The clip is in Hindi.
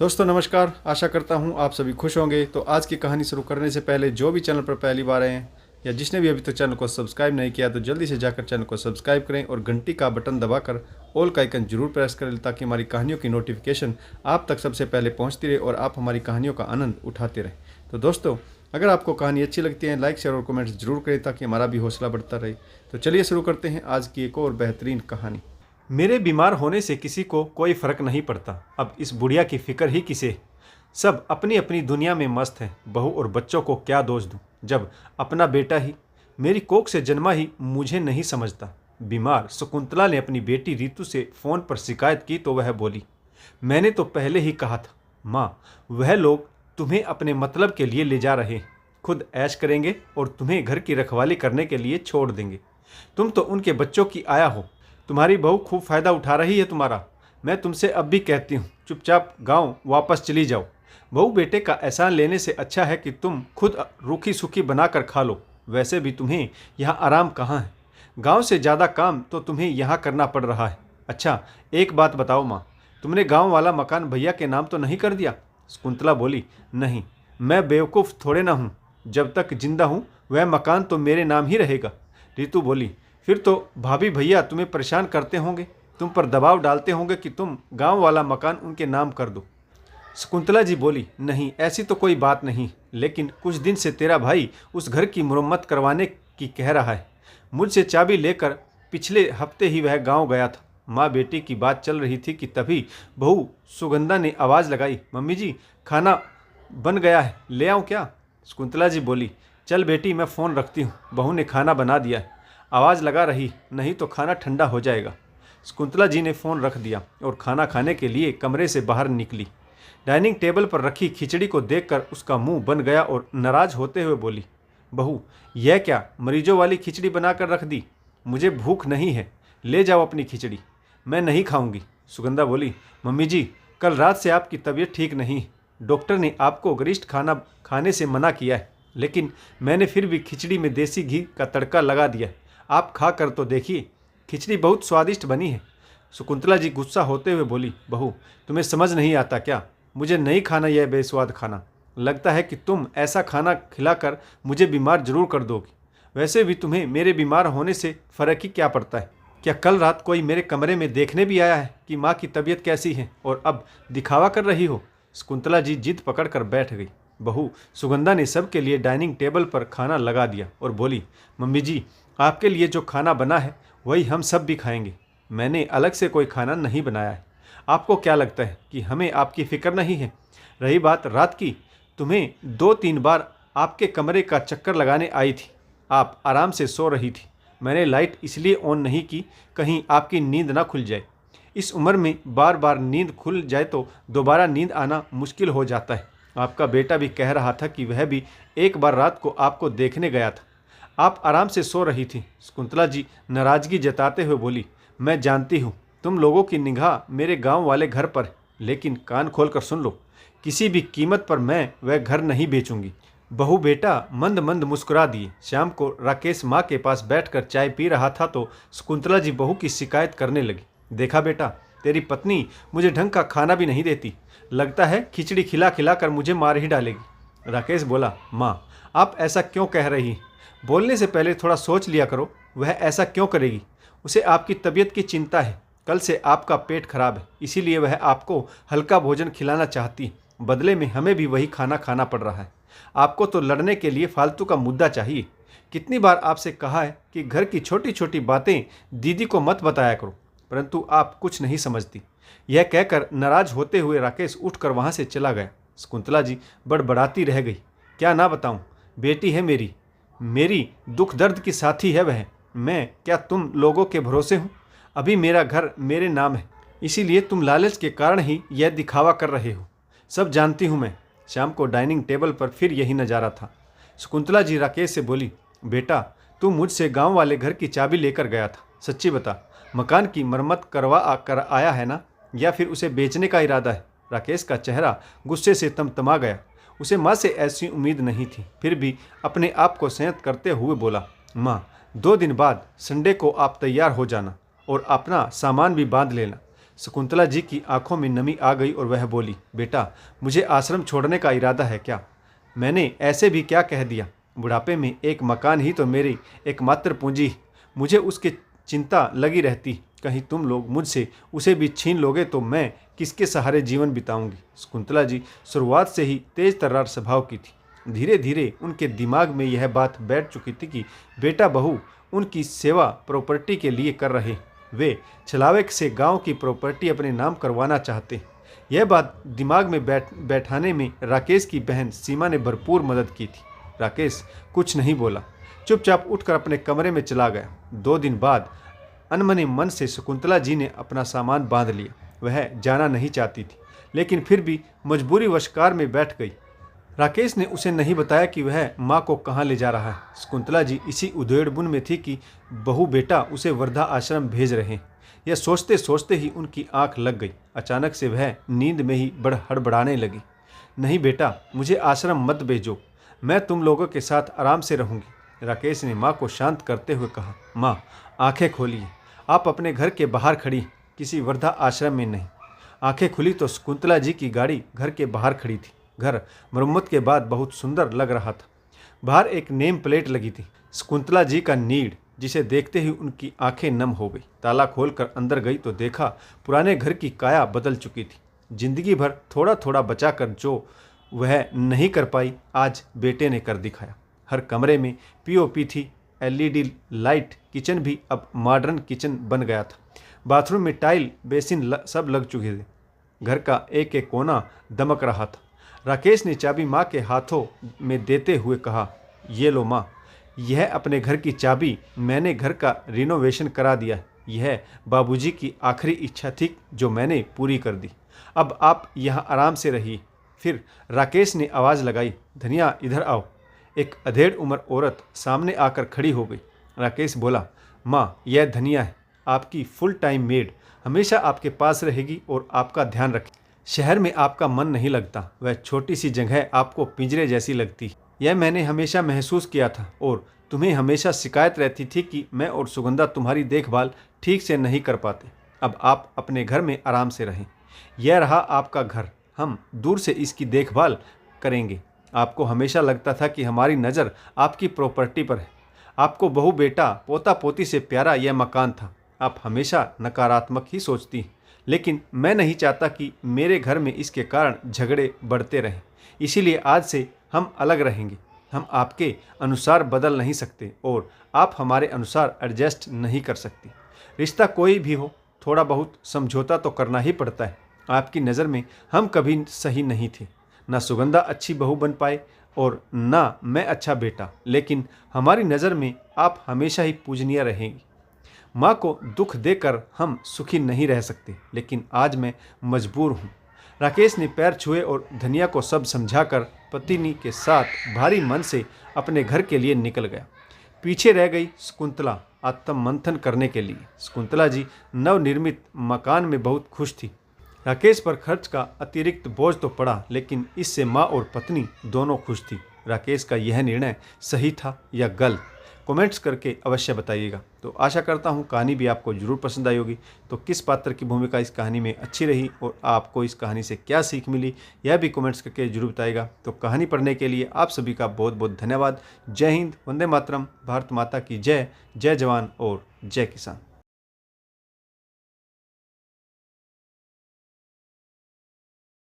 दोस्तों नमस्कार। आशा करता हूँ आप सभी खुश होंगे। तो आज की कहानी शुरू करने से पहले जो भी चैनल पर पहली बार आए हैं या जिसने भी अभी तक चैनल को सब्सक्राइब नहीं किया तो जल्दी से जाकर चैनल को सब्सक्राइब करें और घंटी का बटन दबाकर ऑल का आइकन जरूर प्रेस करें ताकि हमारी कहानियों की नोटिफिकेशन आप तक सबसे पहले पहुँचती रहे और आप हमारी कहानियों का आनंद उठाते रहें। तो दोस्तों अगर आपको कहानी अच्छी लगती है लाइक शेयर और कमेंट्स जरूर करें ताकि हमारा भी हौसला बढ़ता रहे। तो चलिए शुरू करते हैं आज की एक और बेहतरीन कहानी। मेरे बीमार होने से किसी को कोई फर्क नहीं पड़ता, अब इस बुढ़िया की फिक्र ही किसे। सब अपनी अपनी दुनिया में मस्त हैं। बहू और बच्चों को क्या दोष दूं जब अपना बेटा ही मेरी कोख से जन्मा ही मुझे नहीं समझता। बीमार शकुंतला ने अपनी बेटी रीतू से फ़ोन पर शिकायत की तो वह बोली, मैंने तो पहले ही कहा था माँ, वह लोग तुम्हें अपने मतलब के लिए ले जा रहे हैं, खुद ऐश करेंगे और तुम्हें घर की रखवाली करने के लिए छोड़ देंगे। तुम तो उनके बच्चों की आया हो, तुम्हारी बहू खूब फ़ायदा उठा रही है तुम्हारा। मैं तुमसे अब भी कहती हूँ चुपचाप गाँव वापस चली जाओ। बहू बेटे का एहसान लेने से अच्छा है कि तुम खुद रूखी सूखी बनाकर खा लो। वैसे भी तुम्हें यहाँ आराम कहाँ है, गांव से ज़्यादा काम तो तुम्हें यहाँ करना पड़ रहा है। अच्छा एक बात बताओ माँ, तुमने गांव वाला मकान भैया के नाम तो नहीं कर दिया? शकुंतला बोली, नहीं, मैं बेवकूफ़ थोड़े ना हूँ, जब तक जिंदा हूँ वह मकान तो मेरे नाम ही रहेगा। रीतू बोली, फिर तो भाभी भैया तुम्हें परेशान करते होंगे, तुम पर दबाव डालते होंगे कि तुम गाँव वाला मकान उनके नाम कर दो। शकुंतला जी बोली, नहीं ऐसी तो कोई बात नहीं, लेकिन कुछ दिन से तेरा भाई उस घर की मुरम्मत करवाने की कह रहा है। मुझसे चाबी लेकर पिछले हफ्ते ही वह गांव गया था। माँ बेटी की बात चल रही थी कि तभी बहू सुगंधा ने आवाज़ लगाई, मम्मी जी खाना बन गया है, ले आऊँ क्या? शकुंतला जी बोली, चल बेटी मैं फ़ोन रखती हूँ, बहू ने खाना बना दिया है, आवाज़ लगा रही, नहीं तो खाना ठंडा हो जाएगा। शकुंतला जी ने फ़ोन रख दिया और खाना खाने के लिए कमरे से बाहर निकली। डाइनिंग टेबल पर रखी खिचड़ी को देखकर उसका मुंह बन गया और नाराज होते हुए बोली, बहू यह क्या मरीजों वाली खिचड़ी बनाकर रख दी? मुझे भूख नहीं है, ले जाओ अपनी खिचड़ी, मैं नहीं खाऊंगी। सुगंधा बोली, मम्मी जी कल रात से आपकी तबीयत ठीक नहीं, डॉक्टर ने आपको गरिष्ठ खाना खाने से मना किया है, लेकिन मैंने फिर भी खिचड़ी में देसी घी का तड़का लगा दिया है, आप खा कर तो देखिए, खिचड़ी बहुत स्वादिष्ट बनी है। शकुंतला जी गुस्सा होते हुए बोली, बहू तुम्हें समझ नहीं आता क्या? मुझे नहीं खाना यह बेस्वाद खाना, लगता है कि तुम ऐसा खाना खिलाकर मुझे बीमार जरूर कर दोगी। वैसे भी तुम्हें मेरे बीमार होने से फ़र्क ही क्या पड़ता है? क्या कल रात कोई मेरे कमरे में देखने भी आया है कि माँ की तबीयत कैसी है और अब दिखावा कर रही हो? शकुंतला जी जिद पकड़ कर बैठ गई। बहू सुगंधा ने सबके लिए डाइनिंग टेबल पर खाना लगा दिया और बोली, मम्मी जी आपके लिए जो खाना बना है वही हम सब भी खाएंगे, मैंने अलग से कोई खाना नहीं बनाया है। आपको क्या लगता है कि हमें आपकी फ़िक्र नहीं है? रही बात रात की, तुम्हें 2-3 बार आपके कमरे का चक्कर लगाने आई थी, आप आराम से सो रही थी, मैंने लाइट इसलिए ऑन नहीं की कहीं आपकी नींद ना खुल जाए। इस उम्र में बार बार नींद खुल जाए तो दोबारा नींद आना मुश्किल हो जाता है। आपका बेटा भी कह रहा था कि वह भी एक बार रात को आपको देखने गया था, आप आराम से सो रही थी। शकुंतला जी नाराज़गी जताते हुए बोली, मैं जानती हूँ तुम लोगों की निगाह मेरे गांव वाले घर पर है, लेकिन कान खोलकर सुन लो, किसी भी कीमत पर मैं वह घर नहीं बेचूंगी। बहू बेटा मंद मंद मुस्कुरा दिए। शाम को राकेश माँ के पास बैठकर चाय पी रहा था तो शकुंतला जी बहू की शिकायत करने लगी, देखा बेटा तेरी पत्नी मुझे ढंग का खाना भी नहीं देती, लगता है खिचड़ी खिला खिला कर मुझे मार ही डालेगी। राकेश बोला, माँ आप ऐसा क्यों कह रही हैं? बोलने से पहले थोड़ा सोच लिया करो, वह ऐसा क्यों करेगी? उसे आपकी तबीयत की चिंता है, कल से आपका पेट खराब है, इसीलिए वह आपको हल्का भोजन खिलाना चाहती है, बदले में हमें भी वही खाना खाना पड़ रहा है। आपको तो लड़ने के लिए फालतू का मुद्दा चाहिए। कितनी बार आपसे कहा है कि घर की छोटी छोटी बातें दीदी को मत बताया करो, परंतु आप कुछ नहीं समझती। यह कहकर नाराज होते हुए राकेश उठकर वहाँ से चला गया। शकुंतला जी बड़बड़ाती रह गई, क्या ना बताऊँ, बेटी है मेरी, मेरी दुख दर्द की साथी है वह, मैं क्या तुम लोगों के भरोसे हूँ? अभी मेरा घर मेरे नाम है, इसीलिए तुम लालच के कारण ही यह दिखावा कर रहे हो, सब जानती हूँ मैं। शाम को डाइनिंग टेबल पर फिर यही नज़ारा था। शकुंतला जी राकेश से बोली, बेटा तू मुझसे गांव वाले घर की चाबी लेकर गया था, सच्ची बता, मकान की मरम्मत करवा कर आया है ना, या फिर उसे बेचने का इरादा है? राकेश का चेहरा गुस्से से तमतमा गया। उसे माँ से ऐसी उम्मीद नहीं थी, फिर भी अपने आप को संयत करते हुए बोला, माँ 2 दिन बाद संडे को आप तैयार हो जाना और अपना सामान भी बांध लेना। शकुंतला जी की आंखों में नमी आ गई और वह बोली, बेटा, मुझे आश्रम छोड़ने का इरादा है क्या? मैंने ऐसे भी क्या कह दिया? बुढ़ापे में एक मकान ही तो मेरी एकमात्र पूंजी है। मुझे उसकी चिंता लगी रहती। कहीं तुम लोग मुझसे उसे भी छीन लोगे तो मैं किसके सहारे जीवन बिताऊंगी? शकुंतला जी शुरुआत से ही तेज तर्रार स्वभाव की थी। धीरे धीरे उनके दिमाग में यह बात बैठ चुकी थी कि बेटा बहू उनकी सेवा प्रॉपर्टी के लिए कर रहे। वे छलावे से गांव की प्रॉपर्टी अपने नाम करवाना चाहते। यह बात दिमाग में बैठाने में राकेश की बहन सीमा ने भरपूर मदद की थी। राकेश कुछ नहीं बोला, चुपचाप उठकर अपने कमरे में चला गया। 2 दिन बाद अनमने मन से शकुंतला जी ने अपना सामान बांध लिया। वह जाना नहीं चाहती थी, लेकिन फिर भी मजबूरीवश कार में बैठ गई। राकेश ने उसे नहीं बताया कि वह माँ को कहाँ ले जा रहा है। शकुंतला जी इसी उधेड़बुन में थी कि बहू बेटा उसे वृद्धा आश्रम भेज रहे हैं। यह सोचते सोचते ही उनकी आंख लग गई। अचानक से वह नींद में ही हड़बड़ाने लगी। नहीं बेटा, मुझे आश्रम मत भेजो, मैं तुम लोगों के साथ आराम से रहूंगी। राकेश ने माँ को शांत करते हुए कहा, माँ आंखें खोलिए, आप अपने घर के बाहर खड़ी, किसी वृद्धा आश्रम में नहीं। आंखें खुली तो शकुंतला जी की गाड़ी घर के बाहर खड़ी थी। घर मरम्मत के बाद बहुत सुंदर लग रहा था। बाहर एक नेम प्लेट लगी थी, शकुंतला जी का नीड, जिसे देखते ही उनकी आंखें नम हो गई। ताला खोलकर अंदर गई तो देखा पुराने घर की काया बदल चुकी थी। जिंदगी भर थोड़ा थोड़ा बचाकर जो वह नहीं कर पाई, आज बेटे ने कर दिखाया। हर कमरे में पीओपी थी, एलईडी लाइट, किचन भी अब मॉडर्न किचन बन गया था। बाथरूम में टाइल, बेसिन सब लग चुके थे। घर का एक एक कोना दमक रहा था। राकेश ने चाबी माँ के हाथों में देते हुए कहा, ये लो माँ, यह अपने घर की चाबी, मैंने घर का रिनोवेशन करा दिया है। यह बाबूजी की आखिरी इच्छा थी जो मैंने पूरी कर दी। अब आप यहाँ आराम से रहिए। फिर राकेश ने आवाज़ लगाई, धनिया इधर आओ। एक अधेड़ उम्र औरत सामने आकर खड़ी हो गई। राकेश बोला, माँ यह धनिया है, आपकी फुल टाइम मेड, हमेशा आपके पास रहेगी और आपका ध्यान रखेगी। शहर में आपका मन नहीं लगता, वह छोटी सी जगह आपको पिंजरे जैसी लगती। यह मैंने हमेशा महसूस किया था और तुम्हें हमेशा शिकायत रहती थी कि मैं और सुगंधा तुम्हारी देखभाल ठीक से नहीं कर पाते। अब आप अपने घर में आराम से रहें। यह रहा आपका घर, हम दूर से इसकी देखभाल करेंगे। आपको हमेशा लगता था कि हमारी नज़र आपकी प्रॉपर्टी पर है। आपको बहू बेटा पोता पोती से प्यारा यह मकान था। आप हमेशा नकारात्मक ही सोचती हैं, लेकिन मैं नहीं चाहता कि मेरे घर में इसके कारण झगड़े बढ़ते रहें। इसीलिए आज से हम अलग रहेंगे। हम आपके अनुसार बदल नहीं सकते और आप हमारे अनुसार एडजस्ट नहीं कर सकती। रिश्ता कोई भी हो, थोड़ा बहुत समझौता तो करना ही पड़ता है। आपकी नज़र में हम कभी सही नहीं थे। ना सुगंधा अच्छी बहू बन पाए और ना मैं अच्छा बेटा, लेकिन हमारी नज़र में आप हमेशा ही पूजनीय रहेंगी। माँ को दुख देकर हम सुखी नहीं रह सकते, लेकिन आज मैं मजबूर हूँ। राकेश ने पैर छुए और धनिया को सब समझाकर पत्नी के साथ भारी मन से अपने घर के लिए निकल गया। पीछे रह गई शकुंतला आत्म मंथन करने के लिए। शकुंतला जी नवनिर्मित मकान में बहुत खुश थी। राकेश पर खर्च का अतिरिक्त बोझ तो पड़ा, लेकिन इससे माँ और पत्नी दोनों खुश थी। राकेश का यह निर्णय सही था या गलत, कमेंट्स करके अवश्य बताइएगा। तो आशा करता हूँ कहानी भी आपको ज़रूर पसंद आई होगी। तो किस पात्र की भूमिका इस कहानी में अच्छी रही और आपको इस कहानी से क्या सीख मिली, यह भी कमेंट्स करके जरूर बताइएगा। तो कहानी पढ़ने के लिए आप सभी का बहुत बहुत धन्यवाद। जय हिंद, वंदे मातरम, भारत माता की जय। जय जवान और जय किसान।